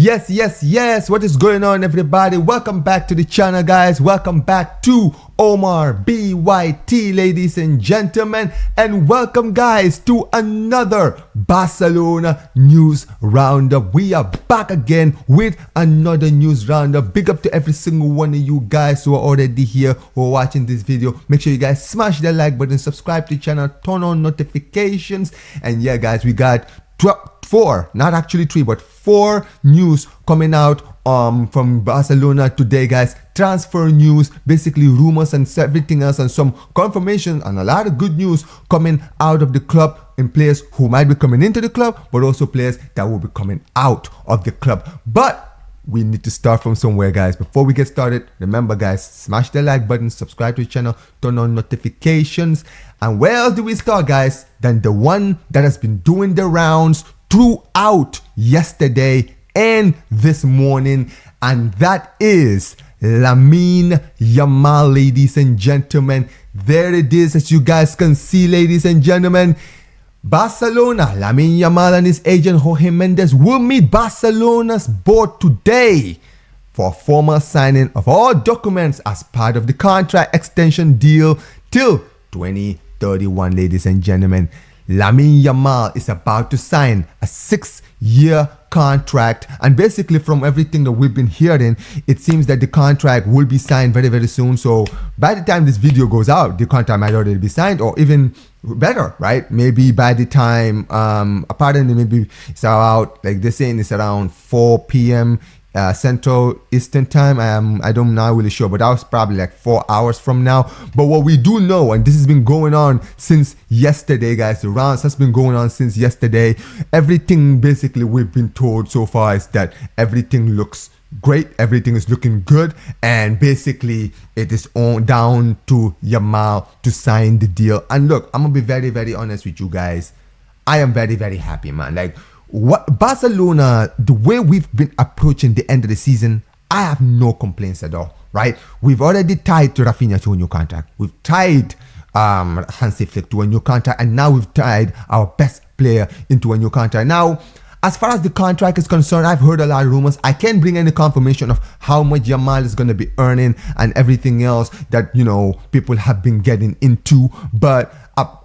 Yes. What is going on, everybody? Welcome back to the channel, guys. Welcome back to Omar BYT, ladies and gentlemen. And welcome, guys, to another Barcelona News Roundup. We are back again with another news roundup. Big up to every single one of you guys who are already here, who are watching this video. Make sure you guys smash that like button, subscribe to the channel, turn on notifications. And yeah, guys, we got four, not actually three, but four news coming out from Barcelona today, guys. Transfer news, basically rumors and everything else, and some confirmation and a lot of good news coming out of the club, and players who might be coming into the club, but also players that will be coming out of the club. But we need to start from somewhere, guys. Before we get started, remember, guys, smash the like button, subscribe to the channel, turn on notifications. And where else do we start, guys, than the one that has been doing the rounds throughout yesterday and this morning, and that is Lamine Yamal, ladies and gentlemen. There it is, as you guys can see, ladies and gentlemen. Barcelona, Lamine Yamal and his agent Jorge Mendes will meet Barcelona's board today for a formal signing of all documents as part of the contract extension deal till 2031, ladies and gentlemen. Lamine Yamal is about to sign a 6-year contract, and basically from everything that we've been hearing, it seems that the contract will be signed very soon. So by the time this video goes out, the contract might already be signed, or even better, right? Maybe by the time apparently maybe it's out, like they're saying it's around 4 p.m. Central Eastern time. I'm not really sure, but that was probably like 4 hours from now. But what we do know, and this has been going on since yesterday, guys, the rounds has been going on since yesterday. Everything basically we've been told so far is that everything looks great, everything is looking good, and basically it is on down to Yamal to sign the deal. And look, I'm gonna be very honest with you guys. I am very happy, man. Like, what Barcelona, the way we've been approaching the end of the season, I have no complaints at all, right? We've already tied to Rafinha to a new contract. We've tied Hansi Flick to a new contract, and now we've tied our best player into a new contract. Now, as far as the contract is concerned, I've heard a lot of rumors. I can't bring any confirmation of how much Yamal is going to be earning and everything else that, you know, people have been getting into, but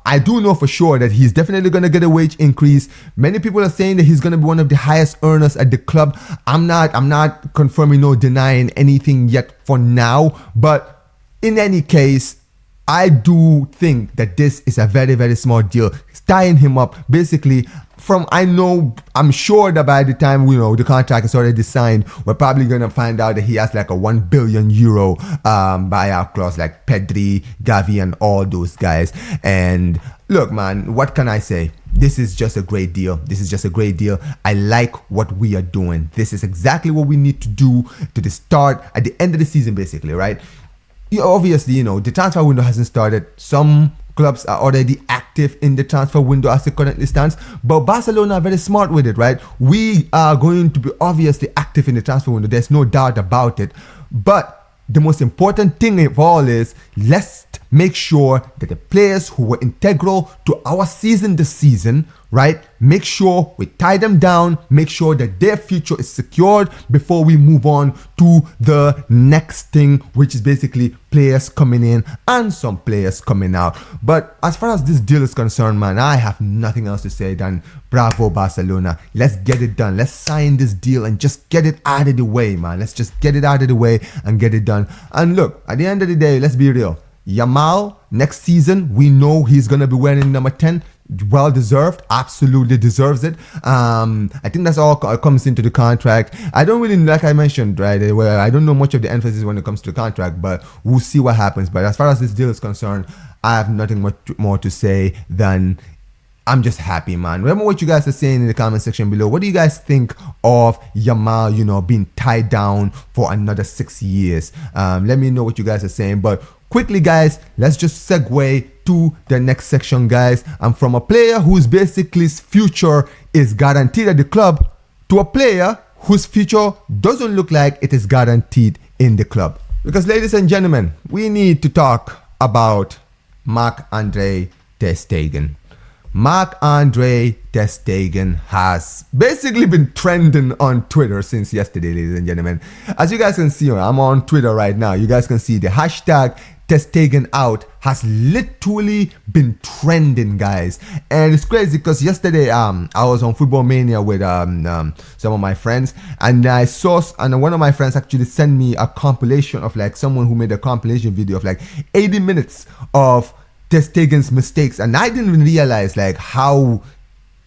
I do know for sure that he's definitely going to get a wage increase. Many people are saying that he's going to be one of the highest earners at the club. I'm not confirming nor denying anything yet for now, but in any case, I do think that this is a very small deal. It's tying him up basically I'm sure that by the time, you know, the contract is already signed, we're probably going to find out that he has like a 1 billion euro buyout clause, like Pedri, Gavi, and all those guys. And look, man, what can I say? This is just a great deal. I like what we are doing. This is exactly what we need to do to the start, at the end of the season, basically, right? Obviously, you know, the transfer window hasn't started. Some clubs are already active in the transfer window as it currently stands, but Barcelona are very smart with it, right? We are going to be obviously active in the transfer window. There's no doubt about it. But the most important thing of all is, let's make sure that the players who were integral to our season this season, right, make sure we tie them down, make sure that their future is secured before we move on to the next thing, which is basically players coming in and some players coming out. But as far as this deal is concerned, man, I have nothing else to say than bravo, Barcelona. Let's get it done. Let's sign this deal and just get it out of the way, man. Let's just get it out of the way and get it done. And look, at the end of the day, let's be real. Yamal, next season, we know he's going to be wearing number 10. Well deserved, absolutely deserves it. I think that's all comes into the contract. I don't really, like I mentioned, right, where I don't know much of the emphasis when it comes to the contract, but we'll see what happens. But as far as this deal is concerned, I have nothing much more to say than I'm just happy, man. Remember what you guys are saying in the comment section below. What do you guys think of Yamal, you know, being tied down for another 6 years? Let me know what you guys are saying. But quickly, guys, let's just segue to the next section, guys. And from a player whose basically future is guaranteed at the club to a player whose future doesn't look like it is guaranteed in the club. Because, ladies and gentlemen, we need to talk about Marc-Andre Ter Stegen. Marc-Andre Ter Stegen has basically been trending on Twitter since yesterday, ladies and gentlemen. As you guys can see, I'm on Twitter right now. You guys can see the hashtag Ter Stegen out has literally been trending, guys. And it's crazy because yesterday I was on Football Mania with some of my friends, and I saw, and one of my friends actually sent me a compilation of like someone who made a compilation video of like 80 minutes of Ter Stegen's mistakes, and I didn't even realize like how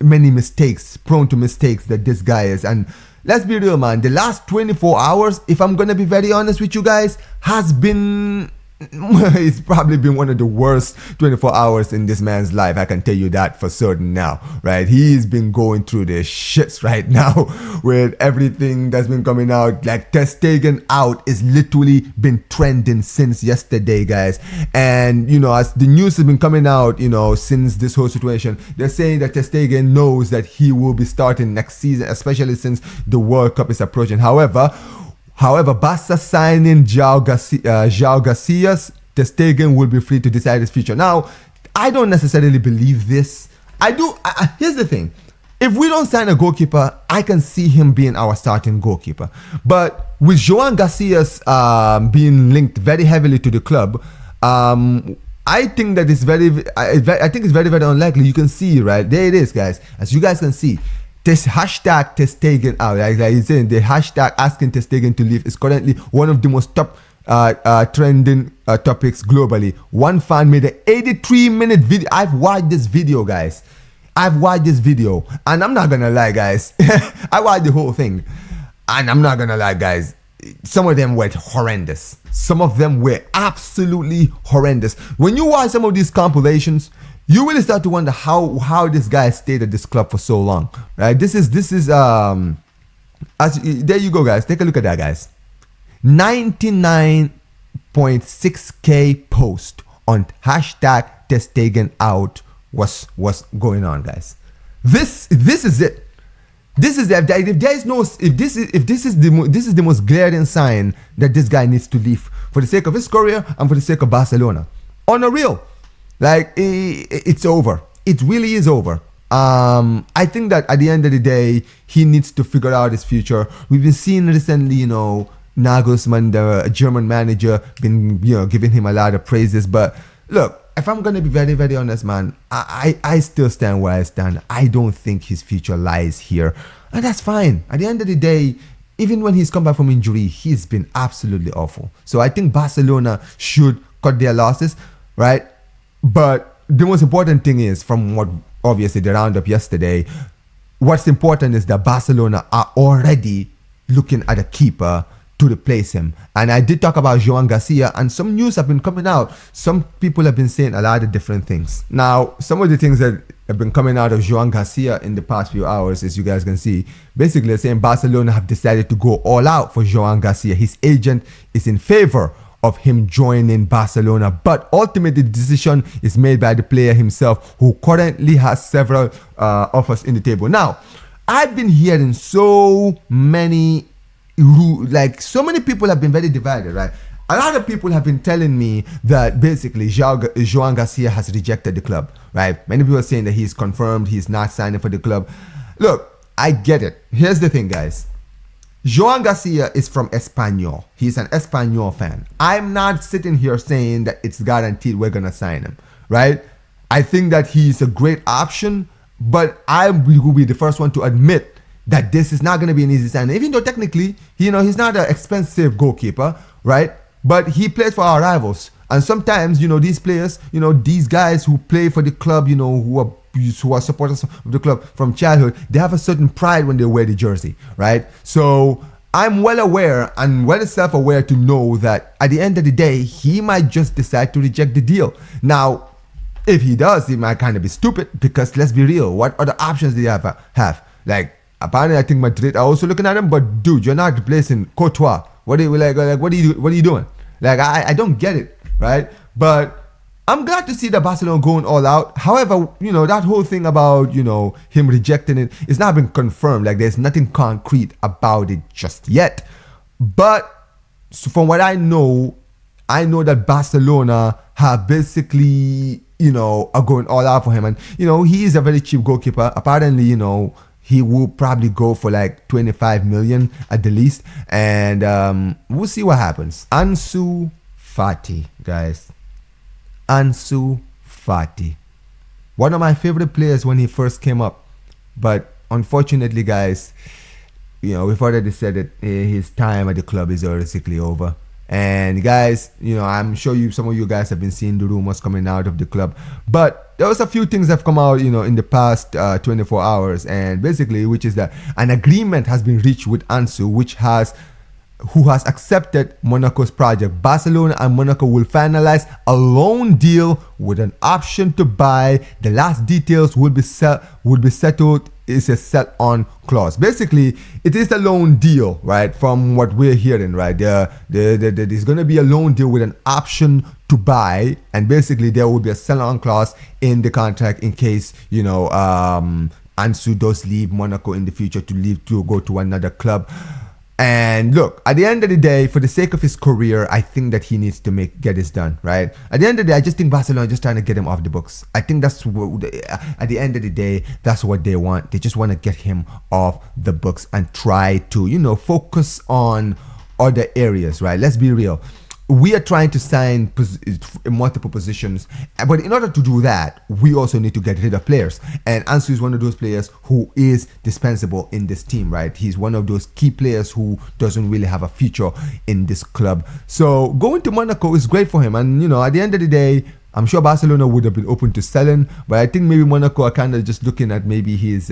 many mistakes, prone to mistakes that this guy is. And let's be real, man, the last 24 hours, if I'm gonna be very honest with you guys, has been it's probably been one of the worst 24 hours in this man's life. I can tell you that for certain now, right? He's been going through the shits right now with everything that's been coming out. Like Ter Stegen out is literally been trending since yesterday, guys. And you know, as the news has been coming out, you know, since this whole situation, they're saying that Ter Stegen knows that he will be starting next season, especially since the World Cup is approaching. However, Barça signing João Garcias, Ter Stegen will be free to decide his future. Now, I don't necessarily believe this. I do. Here's the thing. If we don't sign a goalkeeper, I can see him being our starting goalkeeper. But with João Garcias being linked very heavily to the club, I think that it's I think it's very, very unlikely. You can see, right? There it is, guys. As you guys can see, this hashtag Ter Stegen out, like he's saying, the hashtag asking Ter Stegen to leave is currently one of the most top trending topics globally. One fan made an 83-minute video. I've watched this video, guys. I've watched this video, and I'm not gonna lie, guys. I watched the whole thing, and I'm not gonna lie, guys. Some of them were horrendous. Some of them were absolutely horrendous. When you watch some of these compilations, you really start to wonder how this guy stayed at this club for so long, right? This is there you go, guys. Take a look at that, guys. 99.6k post on hashtag Ter Stegen out was going on, guys. This is it. This is if there is no this is the most glaring sign that this guy needs to leave for the sake of his career and for the sake of Barcelona. On a real. Like, it's over. It really is over. I think that at the end of the day, he needs to figure out his future. We've been seeing recently, you know, Nagelsmann, the German manager, been, you know, giving him a lot of praises. But look, if I'm going to be very, very honest, man, I still stand where I stand. I don't think his future lies here. And that's fine. At the end of the day, even when he's come back from injury, he's been absolutely awful. So I think Barcelona should cut their losses, right? But the most important thing is, from what obviously the roundup yesterday, what's important is that Barcelona are already looking at a keeper to replace him. And I did talk about João Garcia, and some news have been coming out. Some people have been saying a lot of different things. Now, some of the things that have been coming out of João Garcia in the past few hours, as you guys can see, basically they're saying Barcelona have decided to go all out for João Garcia. His agent is in favor of him joining Barcelona, but ultimately the decision is made by the player himself, who currently has several offers in the table. Now, I've been hearing so many people have been very divided, right? A lot of people have been telling me that basically João Garcia has rejected the club, right? Many people are saying that he's confirmed he's not signing for the club. Look, I get it. Here's the thing, guys. João Garcia is from Espanyol. He's an Espanyol fan. I'm not sitting here saying that it's guaranteed we're going to sign him, right? I think that he's a great option, but I will be the first one to admit that this is not going to be an easy signing. Even though technically, you know, he's not an expensive goalkeeper, right? But he plays for our rivals. And sometimes, you know, these players, you know, these guys who play for the club, you know, who are supporters of the club from childhood, they have a certain pride when they wear the jersey, right? So I'm well aware and well self-aware to know that at the end of the day, he might just decide to reject the deal. Now, if he does, he might kind of be stupid, because let's be real, what other options do you have? Like, apparently I think Madrid are also looking at him, but dude, you're not replacing Courtois. What are you doing? Like, I don't get it, right? But I'm glad to see that Barcelona going all out. However, you know, that whole thing about, you know, him rejecting it is not been confirmed. Like, there's nothing concrete about it just yet. But so from what I know that Barcelona have basically are going all out for him. And, he is a very cheap goalkeeper. Apparently, he will probably go for like 25 million at the least. And we'll see what happens. Ansu Fati, guys. Ansu Fati. One of my favorite players when he first came up. But unfortunately, guys, we've already said that his time at the club is basically over. And guys, I'm sure some of you guys have been seeing the rumors coming out of the club, but there was a few things that have come out, in the past 24 hours, and basically, which is that an agreement has been reached with Ansu, who has accepted Monaco's project. Barcelona and Monaco will finalize a loan deal with an option to buy. The last details will be settled. Is a sell-on clause. Basically, it is a loan deal, right? From what we're hearing, right? There's going to be a loan deal with an option to buy, and basically there will be a sell-on clause in the contract in case Ansu does leave Monaco in the future to go to another club. And look, at the end of the day, for the sake of his career, I think that he needs to get this done, right? At the end of the day, I just think Barcelona is just trying to get him off the books. I think that's what, at the end of the day, that's what they want. They just want to get him off the books and try to, focus on other areas, right? Let's be real. We are trying to sign multiple positions, but in order to do that, we also need to get rid of players. And Ansu is one of those players who is dispensable in this team, right? He's one of those key players who doesn't really have a future in this club. So going to Monaco is great for him. And, at the end of the day, I'm sure Barcelona would have been open to selling, but I think maybe Monaco are kind of just looking at maybe his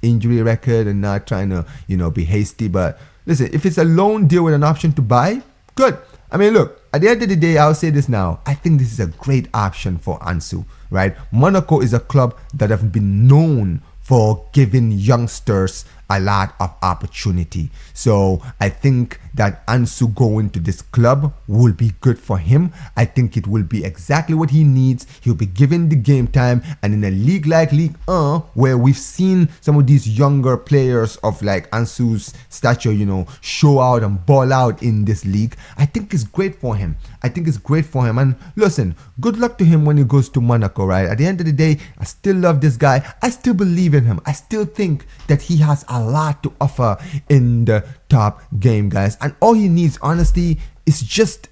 injury record and not trying to, be hasty. But listen, if it's a loan deal with an option to buy, good. I mean, look, at the end of the day, I'll say this now. I think this is a great option for Ansu, right? Monaco is a club that have been known for giving youngsters a lot of opportunity. So I think that Ansu going to this club will be good for him. I think it will be exactly what he needs. He'll be given the game time, and in a league like Ligue 1, where we've seen some of these younger players of like Ansu's stature, show out and ball out in this league, I think it's great for him. And listen, good luck to him when he goes to Monaco, right? At the end of the day, I still love this guy. I still believe in him. I still think that he has a lot to offer in the top game, guys. And all he needs, honestly, is just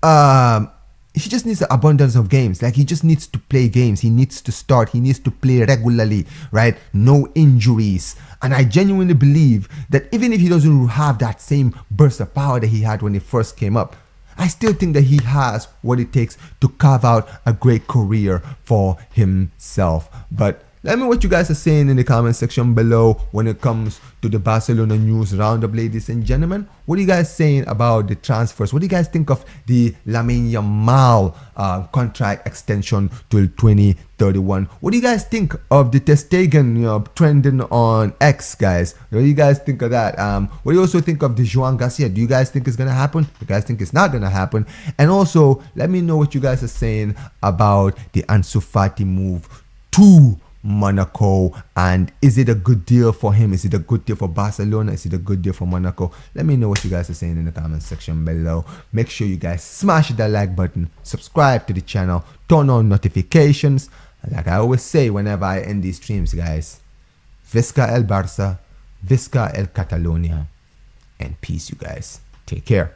he just needs an abundance of games. Like, he just needs to play games. He needs to start. He needs to play regularly, right? No injuries. And I genuinely believe that even if he doesn't have that same burst of power that he had when he first came up, I still think that he has what it takes to carve out a great career for himself. But let me know what you guys are saying in the comment section below when it comes to the Barcelona News Roundup, ladies and gentlemen. What are you guys saying about the transfers? What do you guys think of the Lamine Yamal contract extension till 2031? What do you guys think of the Ter Stegen trending on X, guys? What do you guys think of that? What do you also think of the Joan Garcia? Do you guys think it's going to happen? Do you guys think it's not going to happen? And also, let me know what you guys are saying about the Ansu Fati move to Monaco, and is it a good deal for him? Is it a good deal for Barcelona? Is it a good deal for Monaco? Let me know what you guys are saying in the comment section below. Make sure you guys smash that like button, subscribe to the channel, turn on notifications. Like I always say whenever I end these streams, guys, Visca el Barça, Visca el Catalonia, and peace, you guys. Take care.